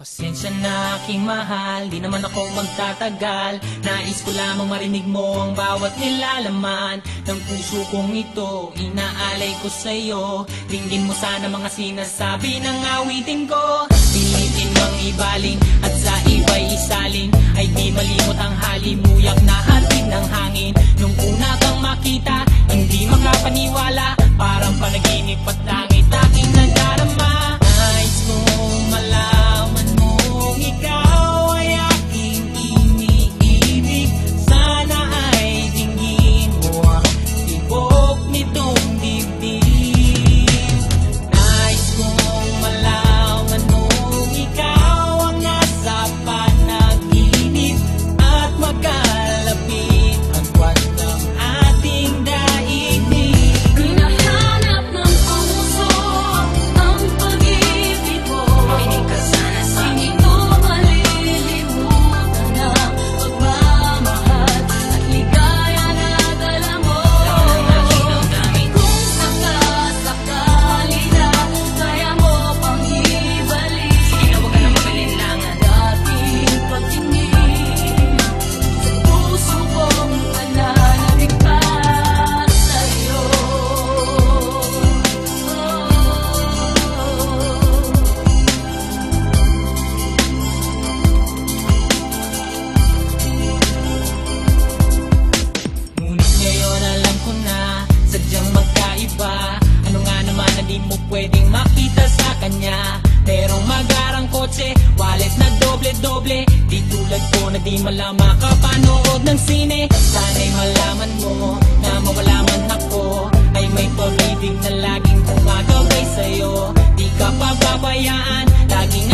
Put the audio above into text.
Pasensya na aking mahal, di naman ako magtatagal. Nais ko lamang marinig mo ang bawat nilalaman ng puso kong ito, inaalay ko sa'yo. Dinggin mo sana mga sinasabi ng awitin ko. Pilitin mang ibaling at sa iba'y isalin, ay di malimot ang halimuyak na hatid ng hangin. Nung una kang makita, hindi makapaniwala, parang panaginip at langit aking nadarama. Nais kong malaman mong ikaw ay aking iniibig. Sana ay dinggin mo ang tibok nitong dibdib. Nais kong malaman mong ikaw ang nasa panaginip at magkalapit ang buwan ng ating daigdig. Hinahanap ng puso ang pag-ibig mo. Makinig ka sana sa akin. Hindi ko malilimutan ang pagmamahal at ligaya na dala mo. Kung sakasakali na kaya mo pang ibalik, sige na, huwag ka na mag-alinlangan. Dating pagtingin sa puso kong mananabik pa sa'yo. Ngunit ngayon alam ko na sadyang magkaiba. Ano nga naman na di mo pwedeng makita sa kanya? Merong magarang kotse, wallet na doble-doble, di tulad ko na di malama kapanood ng sine. Sana'y malaman mo na mawala man ako, ay may pag-ibig na laging gumagabay sa'yo. Di ka pababayaan, laging